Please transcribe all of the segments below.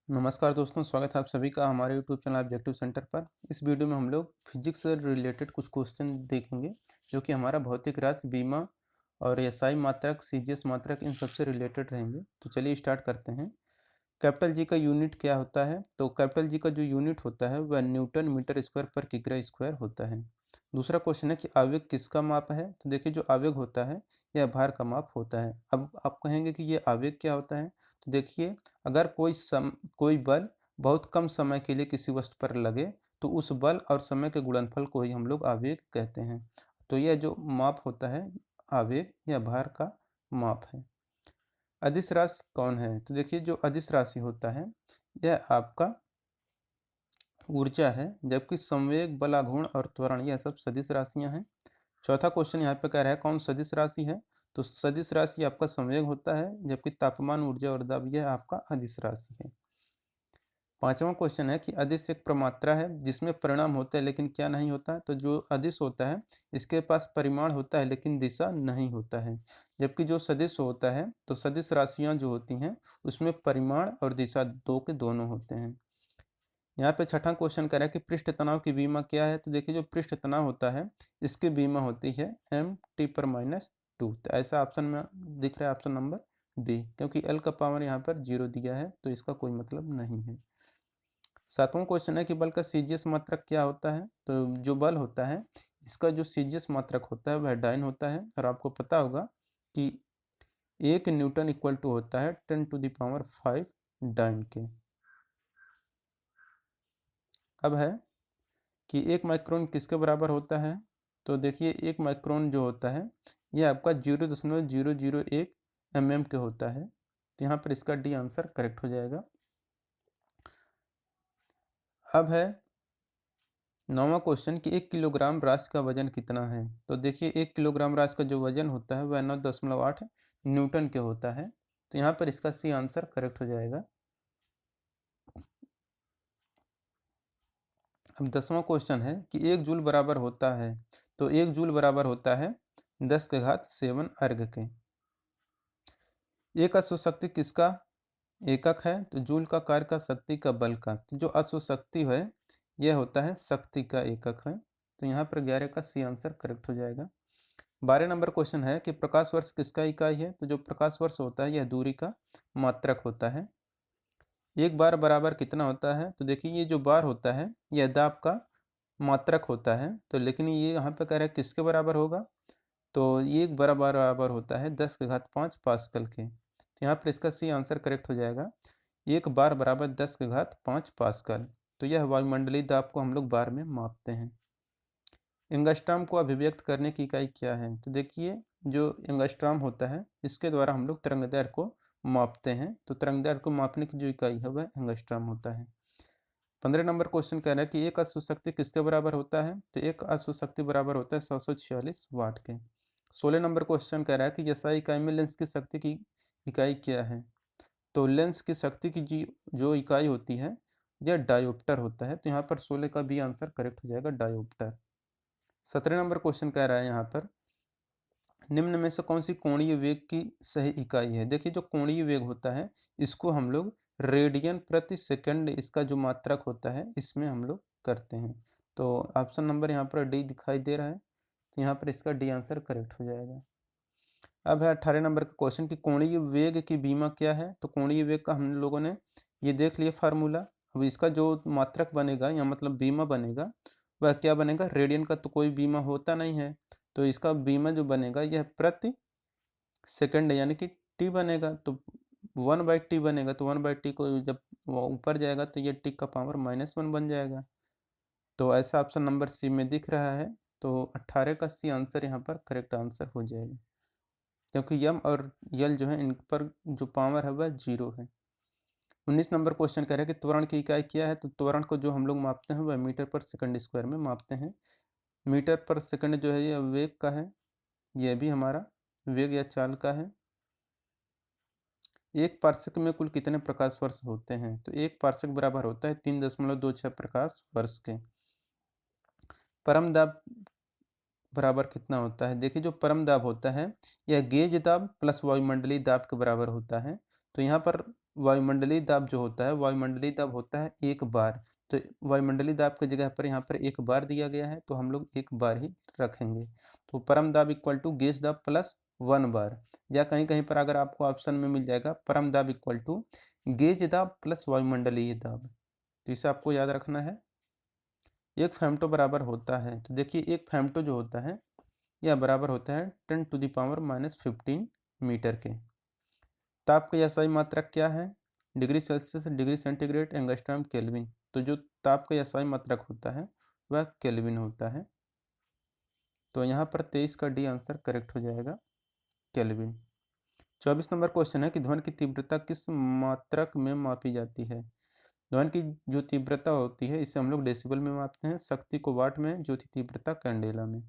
नमस्कार दोस्तों, स्वागत है आप सभी का हमारे यूट्यूब चैनल ऑब्जेक्टिव सेंटर पर। इस वीडियो में हम लोग फिजिक्स से रिलेटेड कुछ क्वेश्चन देखेंगे जो कि हमारा भौतिक राशि, बीमा और एसआई मात्रक, सीजीएस मात्रक इन सब से रिलेटेड रहेंगे। तो चलिए स्टार्ट करते हैं। कैपिटल जी का यूनिट क्या होता है? तो कैपिटल जी का जो यूनिट होता है वह न्यूटन मीटर स्क्वायर पर किग्रा स्क्वायर होता है। दूसरा क्वेश्चन है कि आवेग किसका माप है? तो देखिए, जो आवेग होता है यह भार का माप होता है। अब आप कहेंगे कि ये आवेग क्या होता है? तो देखिए, अगर कोई बल बहुत कम समय के लिए किसी वस्तु पर लगे तो उस बल और समय के गुणनफल को ही हम लोग आवेग कहते हैं। तो यह जो माप होता है आवेग या भार का माप है। अदिश राशि कौन है? तो देखिए, जो अदिश राशि होता है यह आपका ऊर्जा है, जबकि संवेग, बल, आघूर्ण और त्वरण यह सब सदिश राशियां हैं। चौथा क्वेश्चन यहाँ पे कह रहा है कौन सदिश राशि है? तो सदिश राशि आपका संवेग होता है, जबकि तापमान, ऊर्जा और दाब यह आपका अदिश राशि है। पांचवा क्वेश्चन है कि अदिश एक प्रमात्रा है जिसमें परिणाम होता है लेकिन क्या नहीं होता है? तो जो अदिश होता है इसके पास परिमाण होता है लेकिन दिशा नहीं होता है, जबकि जो सदिश होता है तो सदिश राशियां जो होती हैं उसमें परिमाण और दिशा दो के दोनों होते हैं। यहाँ पे छठा क्वेश्चन कह रहा है कि पृष्ठ तनाव की बीमा क्या है? तो देखिए, जो पृष्ठ तनाव होता है इसकी बीमा होती है m t/-2। तो ऐसा ऑप्शन में दिख रहा है, ऑप्शन नंबर बी, क्योंकि एल का पावर यहाँ पर 0 दिया है तो इसका कोई मतलब नहीं है। सातवां क्वेश्चन है कि बल का सीजीएस मात्रक क्या होता है? तो जो बल होता है इसका जो सीजीएस मात्रक होता है वह डाइन होता है, और आपको पता होगा कि 1 न्यूटन इक्वल टू होता है 10⁵ डाइन के। अब है कि 1 माइक्रोन किसके बराबर होता है? तो देखिए, 1 माइक्रोन जो होता है यह आपका 0.001 mm के होता है। तो यहाँ पर इसका डी आंसर करेक्ट हो जाएगा। अब है नौवां क्वेश्चन कि 1 किलोग्राम राशि का वजन कितना है? तो देखिए, 1 किलोग्राम राशि का जो वजन होता है वह 9.8 न्यूटन के होता है। तो यहाँ पर इसका सी आंसर करेक्ट हो जाएगा। अब 10वां क्वेश्चन है कि 1 जूल बराबर होता है। तो 1 जूल बराबर होता है 10⁷ अर्घ के। एक अश्व शक्ति किसका एकक है? तो जूल का कार्य का, शक्ति का, बल का। तो जो अश्व शक्ति है यह होता है शक्ति का एकक है। तो यहाँ पर 11 का सी आंसर करेक्ट हो जाएगा। 12 नंबर क्वेश्चन है कि प्रकाश वर्ष किसका इकाई है? तो जो प्रकाश वर्ष होता है यह दूरी का मात्रक होता है। एक बार बराबर कितना होता है? तो देखिए, ये जो बार होता है यह दाब का मात्रक होता है। तो लेकिन ये यहाँ पे कह रहा है किसके बराबर होगा? तो ये एक बराबर होता है 10⁵ पास्कल के। तो यहाँ पर इसका सी आंसर करेक्ट हो जाएगा। एक बार बराबर 10⁵ पास्कल। तो यह वायुमंडलीय दाब को हम लोग बार में मापते हैं। एंगस्ट्रॉम को अभिव्यक्त करने की इकाई क्या है? तो देखिए, जो एंगस्ट्रॉम होता है इसके द्वारा हम लोग तरंगदैर्घ्य को मापते हैं। तो तरंगदैर्घ्य को मापने की जो इकाई है वह एंगस्ट्रॉम होता है। 15 नंबर क्वेश्चन कह रहा है कि एक अश्व शक्ति किसके बराबर होता है? तो एक अश्व शक्ति बराबर होता है 746 वाट के। 16 नंबर क्वेश्चन कह रहा है कि एसआई इकाई में लेंस की शक्ति की इकाई क्या है? तो लेंस की शक्ति की जो इकाई होती है यह डायोप्टर होता है। तो यहाँ पर 16 का बी आंसर करेक्ट हो जाएगा, डायोप्टर। 17 नंबर क्वेश्चन कह रहा है यहाँ पर निम्न में से कौन सी कोणीय वेग की सही इकाई है? देखिए, जो कोणीय वेग होता है इसको हम लोग रेडियन प्रति सेकंड, इसका जो मात्रक होता है इसमें हम लोग करते हैं। तो ऑप्शन नंबर यहाँ पर डी दिखाई दे रहा है। तो यहाँ पर इसका डी आंसर करेक्ट हो जाएगा। अब है 18 नंबर का क्वेश्चन कि कोणीय वेग की बीमा क्या है? तो कोणीय वेग का हम लोगों ने ये देख लिया फार्मूला। अब इसका जो मात्रक बनेगा या मतलब बीमा बनेगा वह क्या बनेगा? रेडियन का तो कोई बीमा होता नहीं है, तो इसका बीमा जो बनेगा यह प्रति सेकंड यानी कि टी बनेगा। तो 1/t बनेगा। तो 1/t को जब वो ऊपर जाएगा तो ये टी का पावर -1 बन जाएगा। तो ऐसा ऑप्शन नंबर सी में दिख रहा है। तो 18 का सी आंसर यहाँ पर करेक्ट आंसर हो जाएगा, क्योंकि यम और यल जो है इन पर जो पावर है वह 0 है। 19 नंबर क्वेश्चन कह रहा है कि त्वरण की इकाई क्या है? तो त्वरण को जो हम लोग मापते हैं वह मीटर पर सेकंड स्क्वायर में मापते हैं। मीटर पर सेकंड जो है यह वेग का है, यह भी हमारा वेग या चाल का है। एक पार्सेक में कुल कितने प्रकाश वर्ष होते हैं? तो एक पार्सेक बराबर होता है 3.26 प्रकाश वर्ष के। परम दाब बराबर कितना होता है? देखिए, जो परम दाब होता है यह गेज दाब प्लस वायुमंडलीय दाब के बराबर होता है। तो यहाँ पर वायुमंडलीय दाब जो होता है, वायुमंडलीय दाब होता है 1 बार। तो वायुमंडलीय दाब की जगह पर यहाँ पर 1 बार दिया गया है, तो हम लोग 1 बार ही रखेंगे। तो परम दाब इक्वल टू गेज दाब प्लस 1 बार, या कहीं-कहीं पर अगर आपको ऑप्शन में मिल जाएगा परम दाब इक्वल टू गेज दाब प्लस वायुमंडलीय दाब। तो इसे आपको याद रखना है। 1 फेम्टो बराबर होता है, तो देखिए 1 फेम्टो जो होता है यह बराबर होता है 10⁻⁻15 मीटर के। ताप का SI मात्रक क्या है? Degree Celsius, degree centigrade, angstrom, kelvin. तो जो ताप का SI मात्रक होता है वह केल्विन होता है। तो यहाँ पर 23 का डी आंसर करेक्ट हो जाएगा, केल्विन। 24 नंबर क्वेश्चन है कि ध्वनि की तीव्रता किस मात्रक में मापी जाती है? ध्वनि की जो तीव्रता होती है इसे हम लोग डेसिबल में मापते हैं, शक्ति को वाट में, ज्योति तीव्रता कैंडेला में।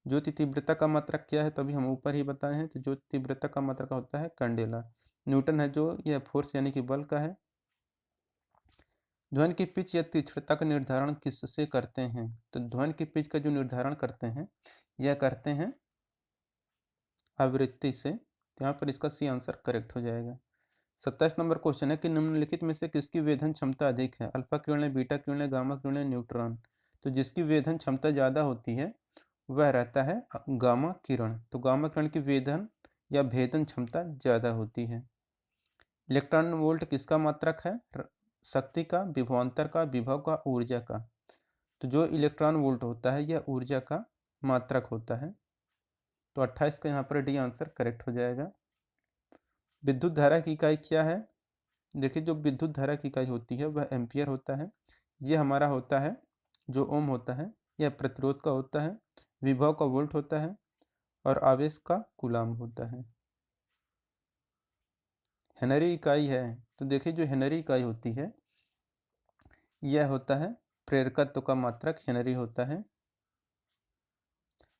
ज्योति तीव्रता का मात्रक क्या है? तो अभी हम ऊपर ही बताए हैं। तो ज्योति तीव्रता का मात्रक होता है कैंडेला। न्यूटन है जो यह फोर्स यानी कि बल का है। ध्वनि की पिच या तीक्ष्णता का निर्धारण किससे करते हैं? तो ध्वनि की पिच का जो निर्धारण करते हैं यह करते हैं आवृत्ति से। तो यहाँ पर इसका सी आंसर करेक्ट हो जाएगा। 27 नंबर क्वेश्चन है कि निम्नलिखित में से किसकी वेधन क्षमता अधिक है? अल्फा किरणें, बीटा किरणें, गामा किरणें, न्यूट्रॉन। तो जिसकी वेधन क्षमता ज़्यादा होती है वह रहता है गामा किरण। तो गामा किरण की वेधन या भेदन क्षमता ज़्यादा होती है। इलेक्ट्रॉन वोल्ट किसका मात्रक है? शक्ति का, विभवांतर का, विभव का, ऊर्जा का। तो जो इलेक्ट्रॉन वोल्ट होता है यह ऊर्जा का मात्रक होता है। तो 28 का यहाँ पर डी आंसर करेक्ट हो जाएगा। विद्युत धारा की इकाई क्या है? देखिए जो विद्युत धारा की इकाई होती है वह एम्पियर होता है। ये हमारा होता है जो ओम होता है यह प्रतिरोध का होता है, विभव का वोल्ट होता है और आवेश का कूलाम होता है। हेनरी इकाई है, तो देखिए जो हेनरी इकाई होती है यह होता है प्रेरकत्व का मात्रक हेनरी होता है।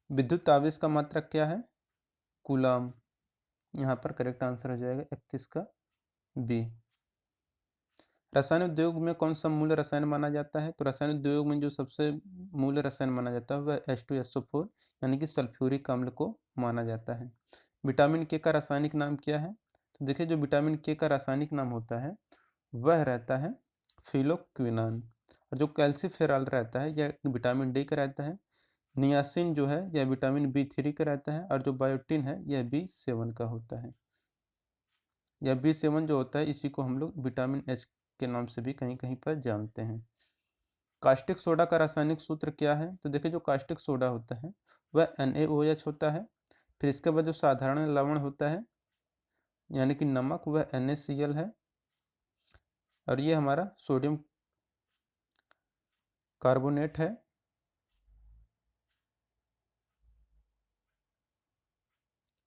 विद्युत आवेश का मात्रक क्या है? कूलाम। यहाँ पर करेक्ट आंसर हो जाएगा 31 का बी। रसायन उद्योग में कौन सा मूल रसायन माना जाता है? तो रसायन उद्योग में जो सबसे मूल रसायन माना जाता है वह H2SO4 यानी कि सल्फ्यूरिक अम्ल को माना जाता है। विटामिन के का रासायनिक नाम क्या है? तो देखिए जो विटामिन के का रासायनिक नाम होता है वह रहता है फिलोक्विनान। और जो कैल्सीफेरॉल रहता है यह विटामिन डी का रहता है। नियासिन जो है यह विटामिन B3 का रहता है और जो बायोटिन है यह B7 का होता है। यह B7 जो होता है इसी को हम लोग विटामिन H के नाम से भी कहीं कहीं पर जानते हैं। कास्टिक सोडा का रासायनिक सूत्र क्या है? तो देखिए जो कास्टिक सोडा होता है वह NaOH होता है। फिर इसके बाद जो साधारण लवण होता है यानी कि नमक वह NaCl है और ये हमारा सोडियम कार्बोनेट है।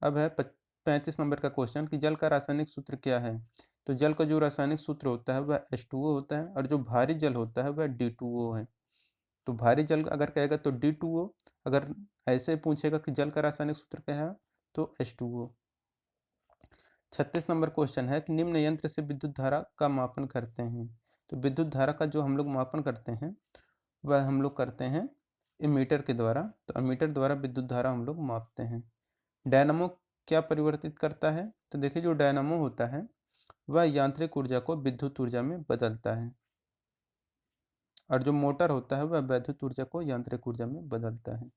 अब है 35 नंबर का क्वेश्चन कि जल का रासायनिक सूत्र क्या है? तो जल का जो रासायनिक सूत्र होता है वह H2O होता है और जो भारी जल होता है वह D2O है। तो भारी जल अगर कहेगा तो D2O, अगर ऐसे पूछेगा कि जल का रासायनिक सूत्र क्या है तो H2O। 36 नंबर क्वेश्चन है कि निम्न यंत्र से विद्युत धारा का मापन करते हैं। तो विद्युत धारा का जो हम लोग मापन करते हैं वह हम लोग करते हैं एमीटर के द्वारा। तो एमीटर द्वारा विद्युत धारा हम लोग मापते हैं। डायनामो क्या परिवर्तित करता है? तो देखिए जो डायनामो होता है वह यांत्रिक ऊर्जा को विद्युत ऊर्जा में बदलता है और जो मोटर होता है वह वैद्युत ऊर्जा को यांत्रिक ऊर्जा में बदलता है।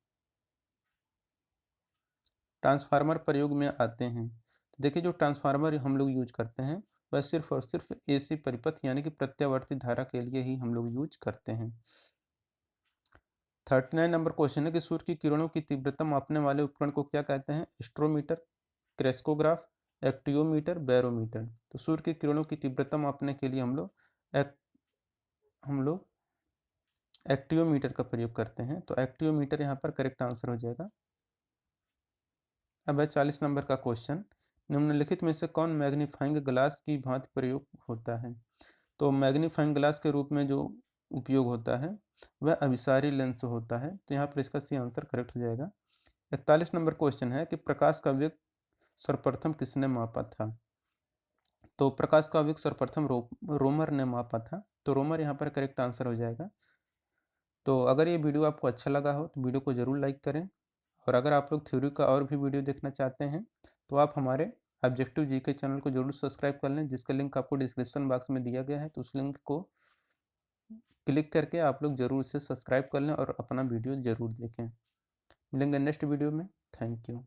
ट्रांसफार्मर प्रयोग में आते हैं। तो देखिए जो ट्रांसफार्मर हम लोग यूज करते हैं वह सिर्फ और सिर्फ AC परिपथ यानी कि प्रत्यावर्ती धारा के लिए ही हम लोग यूज करते हैं। 39 नंबर क्वेश्चन है कि सूर्य की किरणों की तीव्रता मापने वाले उपकरण को क्या कहते हैं? स्ट्रोमीटर, क्रेस्कोग्राफ, एक्टियोमीटर, बैरोमीटर। तो सूर्य की किरणों की तीव्रता मापने के लिए हम लोग एक्टियोमीटर का प्रयोग करते हैं। तो एक्टियोमीटर यहाँ पर करेक्ट आंसर हो जाएगा। अब है 40 नंबर का क्वेश्चन, निम्नलिखित में से कौन मैग्नीफाइंग ग्लास की भांति प्रयोग होता है? तो मैग्नीफाइंग ग्लास के रूप में जो उपयोग होता है वह अभिसारी लेंस होता है। तो यहाँ पर इसका सी आंसर करेक्ट हो जाएगा। 41 नंबर क्वेश्चन है कि प्रकाश का वेग सर्वप्रथम किसने मापा था? तो प्रकाश का वेग सर्वप्रथम रोमर ने मापा था। तो रोमर यहाँ पर करेक्ट आंसर हो जाएगा। तो अगर ये वीडियो आपको अच्छा लगा हो तो वीडियो को ज़रूर लाइक करें और अगर आप लोग थ्योरी का और भी वीडियो देखना चाहते हैं तो आप हमारे ऑब्जेक्टिव जीके चैनल को जरूर सब्सक्राइब कर लें, जिसका लिंक आपको डिस्क्रिप्शन बॉक्स में दिया गया है। तो उस लिंक को क्लिक करके आप लोग ज़रूर से सब्सक्राइब कर लें और अपना वीडियो ज़रूर देखें। मिलेंगे नेक्स्ट वीडियो में। Thank you.